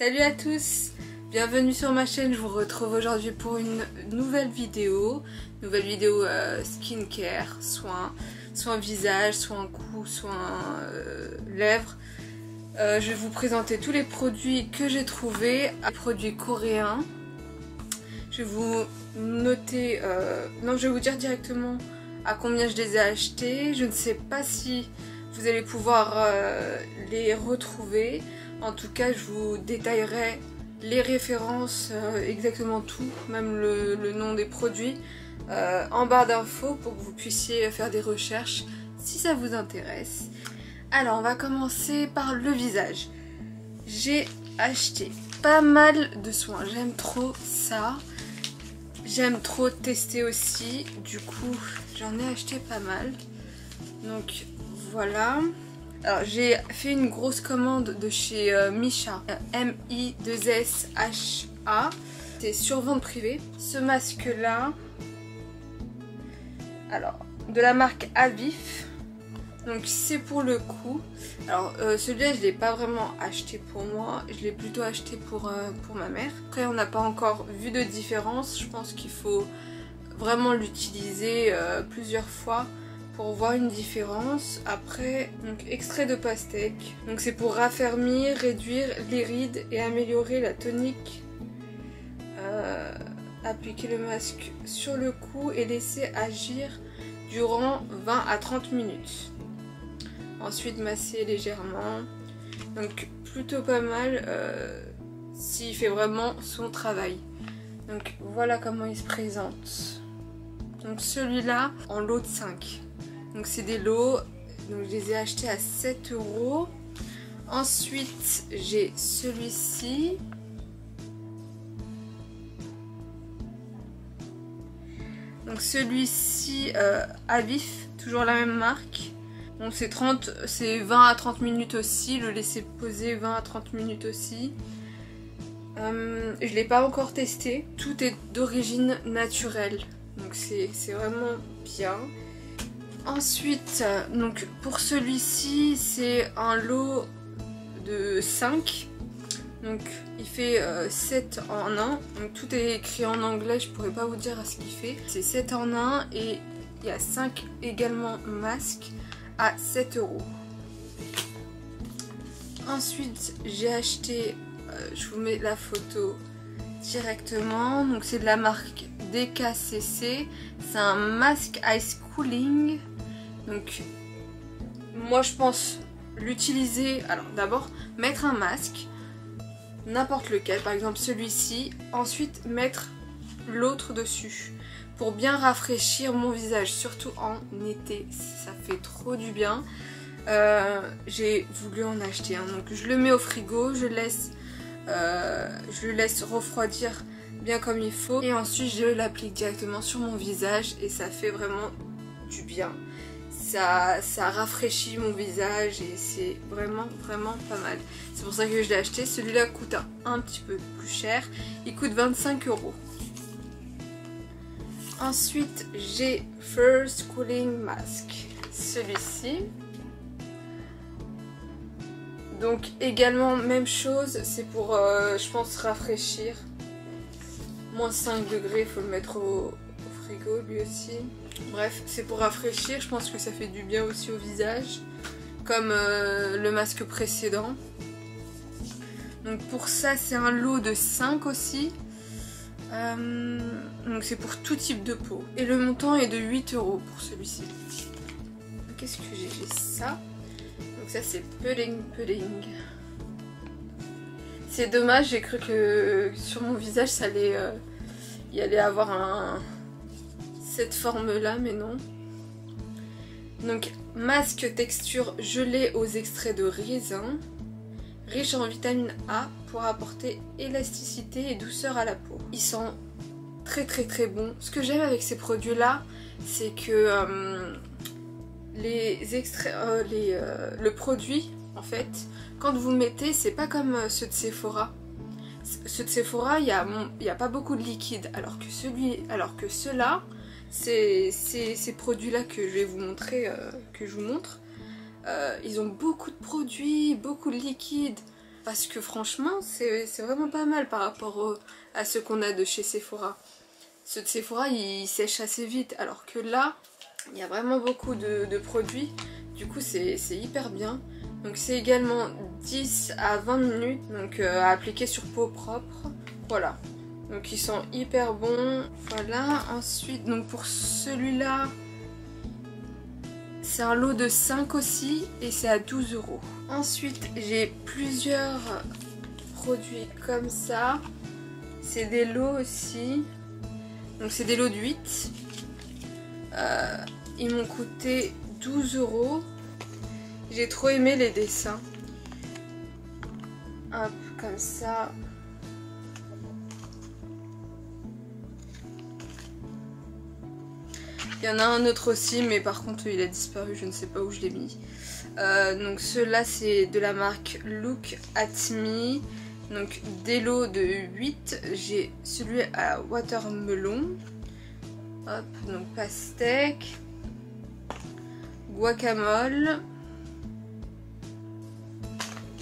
Salut à tous, bienvenue sur ma chaîne. Je vous retrouve aujourd'hui pour une nouvelle vidéo skincare, soins visage, soins cou, soins lèvres. Je vais vous présenter tous les produits que j'ai trouvés, produits coréens. Je vais vous noter, je vais vous dire directement à combien je les ai achetés. Je ne sais pas si vous allez pouvoir les retrouver. En tout cas, je vous détaillerai les références, exactement tout, même le nom des produits, en barre d'infos pour que vous puissiez faire des recherches si ça vous intéresse. Alors, on va commencer par le visage. J'ai acheté pas mal de soins, j'aime trop ça. J'aime trop tester aussi, du coup j'en ai acheté pas mal. Donc voilà. Alors j'ai fait une grosse commande de chez Missha, M-I-2-S-H-A. C'est sur vente privée. Ce masque là, alors de la marque Avif. Donc c'est pour le cou. Alors celui-là je l'ai pas vraiment acheté pour moi, je l'ai plutôt acheté pour ma mère. Après on n'a pas encore vu de différence, je pense qu'il faut vraiment l'utiliser plusieurs fois pour voir une différence. Après, donc extrait de pastèque, donc c'est pour raffermir, réduire les rides et améliorer la tonique. Appliquer le masque sur le cou et laisser agir durant 20 à 30 minutes. Ensuite masser légèrement. Donc plutôt pas mal s'il fait vraiment son travail. Donc voilà comment il se présente. Donc celui-là en lot de 5. Donc c'est des lots. Donc je les ai achetés à 7 €. Ensuite j'ai celui-ci. Donc celui-ci Avif, toujours la même marque. Donc c'est 20 à 30 minutes aussi, le laisser poser 20 à 30 minutes aussi. Je ne l'ai pas encore testé. Tout est d'origine naturelle, donc c'est vraiment bien. Ensuite, donc pour celui-ci, c'est un lot de 5. Donc il fait 7 en 1. Donc tout est écrit en anglais, je pourrais pas vous dire ce qu'il fait. C'est 7 en 1 et il y a 5 également masques à 7 €. Ensuite j'ai acheté, je vous mets la photo directement, donc c'est de la marque DKCC, c'est un masque Ice Cooling. Donc moi je pense l'utiliser, alors d'abord mettre un masque, n'importe lequel, par exemple celui-ci, ensuite mettre l'autre dessus pour bien rafraîchir mon visage, surtout en été, ça fait trop du bien. J'ai voulu en acheter un, donc je le mets au frigo, je le laisse refroidir bien comme il faut et ensuite je l'applique directement sur mon visage et ça fait vraiment du bien. Ça rafraîchit mon visage et c'est vraiment pas mal. C'est pour ça que je l'ai acheté. Celui-là coûte un petit peu plus cher, il coûte 25 €. Ensuite j'ai First Cooling Mask, celui-ci. Donc également même chose, c'est pour je pense rafraîchir. Moins 5 degrés, il faut le mettre au frigo lui aussi. Bref, c'est pour rafraîchir, je pense que ça fait du bien aussi au visage, comme le masque précédent. Donc pour ça c'est un lot de 5 aussi. Donc c'est pour tout type de peau. Et le montant est de 8 € pour celui-ci. Qu'est-ce que j'ai? J'ai ça. Donc ça c'est Pudding. C'est dommage, j'ai cru que sur mon visage ça allait, il allait avoir cette forme là, mais non. Donc masque texture gelée aux extraits de raisin, riche en vitamine A pour apporter élasticité et douceur à la peau. Ils sont très bons. Ce que j'aime avec ces produits là, c'est que le produit en fait, quand vous mettez, c'est pas comme ceux de Sephora. Ceux de Sephora, il y a pas beaucoup de liquide, alors que ceux-là, ces produits là que je vais vous montrer, ils ont beaucoup de produits, beaucoup de liquide. parce que franchement c'est vraiment pas mal par rapport à ceux qu'on a de chez Sephora. Ceux de Sephora ils sèchent assez vite alors que là il y a vraiment beaucoup de produits, du coup c'est hyper bien. Donc c'est également 10 à 20 minutes donc, à appliquer sur peau propre. Voilà, donc ils sont hyper bons. Voilà, ensuite donc pour celui-là c'est un lot de 5 aussi et c'est à 12 €. Ensuite j'ai plusieurs produits comme ça. C'est des lots aussi. Donc c'est des lots de 8. Ils m'ont coûté 12 €. J'ai trop aimé les dessins. Hop, comme ça. Il y en a un autre aussi, mais par contre il a disparu, je ne sais pas où je l'ai mis. Donc ceux-là c'est de la marque Look at Me. Donc des lots de 8. J'ai celui à watermelon. Hop, donc pastèque. Guacamole.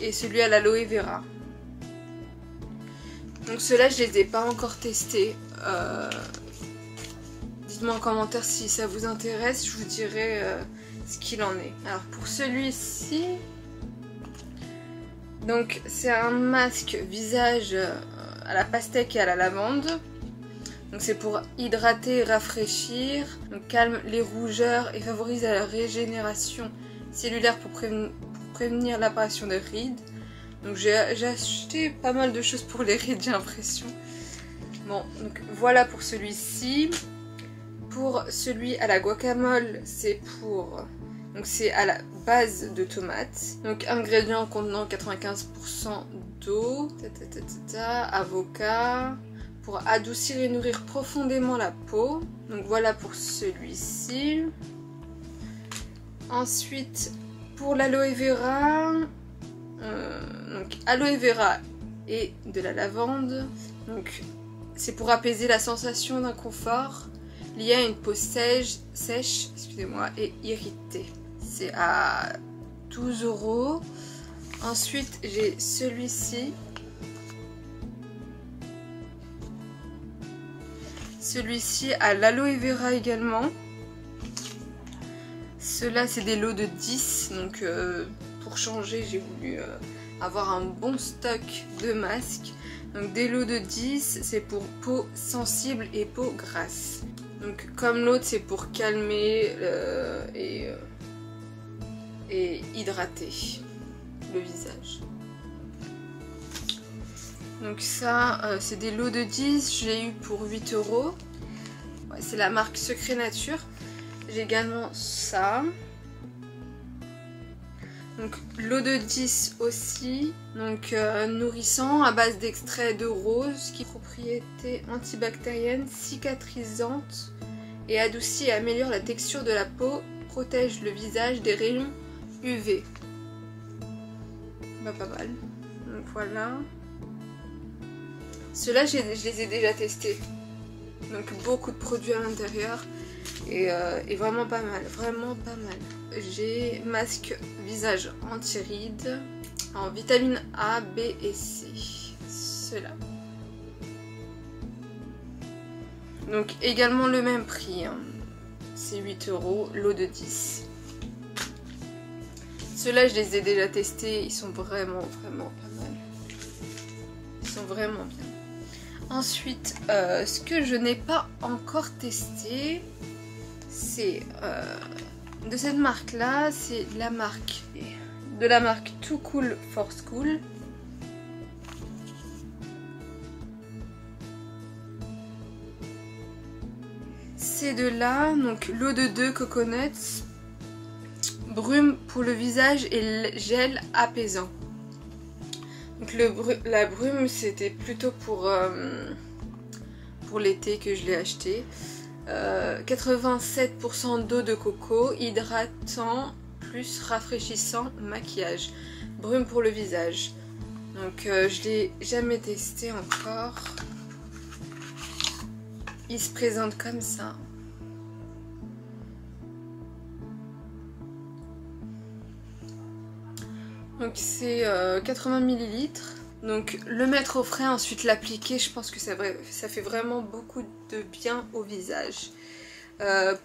Et celui à l'aloe vera. Donc ceux-là je les ai pas encore testés. Dites-moi en commentaire si ça vous intéresse, je vous dirai ce qu'il en est. Alors pour celui-ci, donc c'est un masque visage à la pastèque et à la lavande. Donc c'est pour hydrater et rafraîchir, donc calme les rougeurs et favorise la régénération cellulaire pour prévenir l'apparition des rides. Donc j'ai acheté pas mal de choses pour les rides, j'ai l'impression. Bon, donc voilà pour celui-ci. Pour celui à la guacamole, c'est pour... Donc c'est à la base de tomates. Donc ingrédients contenant 95% d'eau, avocat, pour adoucir et nourrir profondément la peau. Donc voilà pour celui-ci. Ensuite, pour l'aloe vera, donc aloe vera et de la lavande. Donc c'est pour apaiser la sensation d'inconfort lié à une peau sèche, excusez-moi, et irritée. C'est à 12 €. Ensuite, j'ai celui-ci. Celui-ci à l'aloe vera également. Ceux-là, c'est des lots de 10. Donc, pour changer, j'ai voulu avoir un bon stock de masques. Donc, des lots de 10, c'est pour peau sensible et peau grasse. Donc comme l'autre c'est pour calmer et hydrater le visage. Donc ça c'est des lots de 10, j'ai eu pour 8 €. Ouais, c'est la marque Secret Nature. J'ai également ça. Donc l'eau de 10 aussi, donc nourrissant à base d'extrait de rose qui a propriété antibactérienne, cicatrisante et adoucit et améliore la texture de la peau, protège le visage des rayons UV. Bah, pas mal. Donc voilà. Ceux-là je les ai déjà testés. Donc beaucoup de produits à l'intérieur et vraiment pas mal, vraiment pas mal. J'ai masque visage anti-rides en vitamine A, B et C. Ceux-là. Donc également le même prix. Hein. C'est 8 €, lot de 10. Ceux-là je les ai déjà testés, ils sont vraiment pas mal. Ils sont vraiment bien. Ensuite, ce que je n'ai pas encore testé, c'est de cette marque là, c'est de la marque Too Cool for School. Ces deux-là, donc l'eau de 2 coconuts, brume pour le visage et gel apaisant. Donc la brume c'était plutôt pour l'été que je l'ai acheté. 87% d'eau de coco, hydratant plus rafraîchissant maquillage. Brume pour le visage. Donc je l'ai jamais testé encore. Il se présente comme ça. Donc c'est 80 ml. Donc le mettre au frais, ensuite l'appliquer, je pense que ça fait vraiment beaucoup de bien au visage.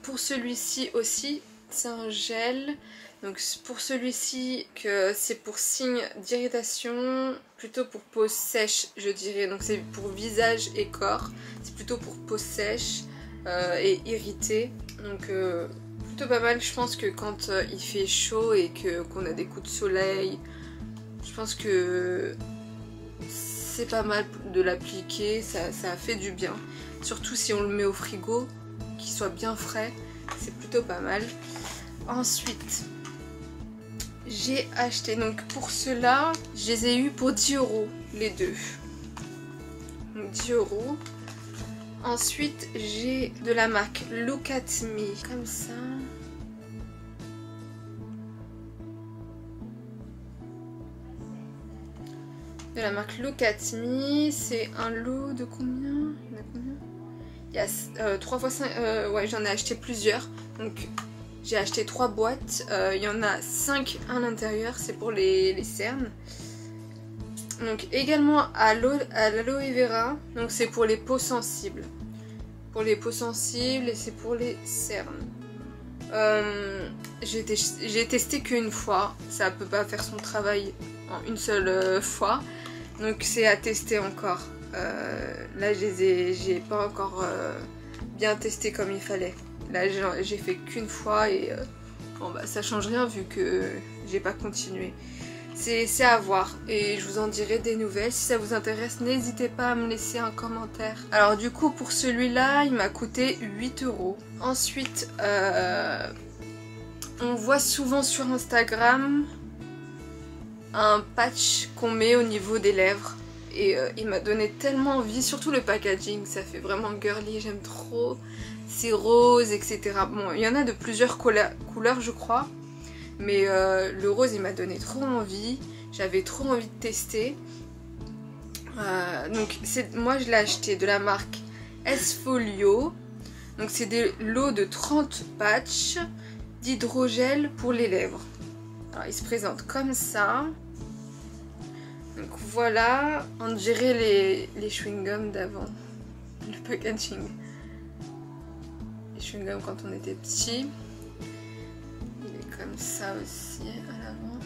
Pour celui-ci aussi, c'est un gel. Donc pour celui-ci, c'est pour signe d'irritation, plutôt pour peau sèche je dirais. Donc c'est pour visage et corps, c'est plutôt pour peau sèche et irritée. Donc plutôt pas mal, je pense que quand il fait chaud et qu'on a des coups de soleil, je pense que c'est pas mal de l'appliquer, ça fait du bien. Surtout si on le met au frigo, qu'il soit bien frais, c'est plutôt pas mal. Ensuite, j'ai acheté, donc pour ceux-là, je les ai eu pour 10 € les deux. Donc 10 €. Ensuite, j'ai de la marque Look at Me, comme ça. De la marque Look at Me, c'est un lot de combien? Il y en a combien? Il y a 3 x 5, ouais, j'en ai acheté plusieurs. Donc j'ai acheté 3 boîtes, il y en a 5 à l'intérieur, c'est pour les cernes. Donc également à l'aloe vera, donc c'est pour les peaux sensibles. Pour les peaux sensibles et c'est pour les cernes. J'ai testé qu'une fois, ça peut pas faire son travail en une seule fois. Donc c'est à tester encore. Là j'ai pas encore bien testé comme il fallait. Là j'ai fait qu'une fois et bon, bah, ça change rien vu que j'ai pas continué. C'est à voir et je vous en dirai des nouvelles. Si ça vous intéresse, n'hésitez pas à me laisser un commentaire. Alors du coup pour celui-là, il m'a coûté 8 €. Ensuite, on voit souvent sur Instagram un patch qu'on met au niveau des lèvres. Et il m'a donné tellement envie, surtout le packaging, ça fait vraiment girly, j'aime trop. C'est rose, etc. Bon, il y en a de plusieurs couleurs je crois. Mais le rose il m'a donné trop envie, j'avais trop envie de tester. Donc moi je l'ai acheté de la marque S-Folio. Donc c'est des lots de 30 patchs d'hydrogel pour les lèvres. Alors il se présente comme ça. Donc voilà, on dirait les chewing-gums d'avant. Le packaging. Les chewing-gums quand on était petit. Comme ça aussi à l'avant.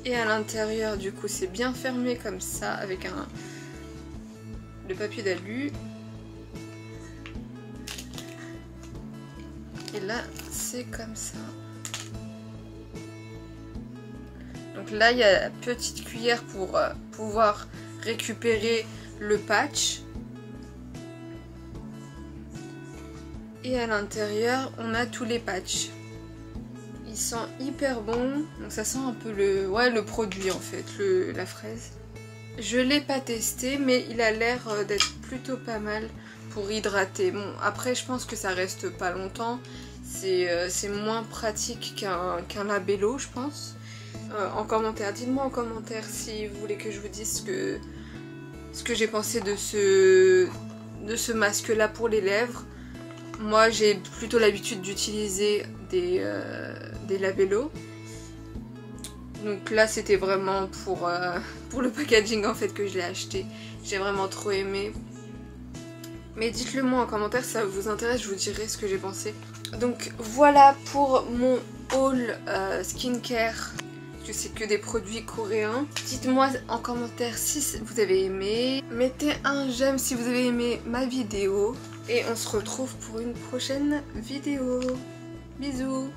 Et à l'intérieur du coup c'est bien fermé comme ça avec le papier d'alu. Et là c'est comme ça. Donc là il y a la petite cuillère pour pouvoir récupérer le patch. Et à l'intérieur, on a tous les patchs. Ils sont hyper bons. Donc ça sent un peu le produit en fait, la fraise. Je l'ai pas testé, mais il a l'air d'être plutôt pas mal pour hydrater. Bon, après je pense que ça reste pas longtemps. C'est moins pratique qu'un labello, je pense. En commentaire, dites-moi en commentaire si vous voulez que je vous dise ce que j'ai pensé de ce masque là pour les lèvres. Moi j'ai plutôt l'habitude d'utiliser des labellos. Donc là c'était vraiment pour le packaging en fait que je l'ai acheté. J'ai vraiment trop aimé. Mais dites-le moi en commentaire si ça vous intéresse, je vous dirai ce que j'ai pensé. Donc voilà pour mon haul skincare. Que c'est que des produits coréens. Dites-moi en commentaire si vous avez aimé. Mettez un j'aime si vous avez aimé ma vidéo. Et on se retrouve pour une prochaine vidéo. Bisous!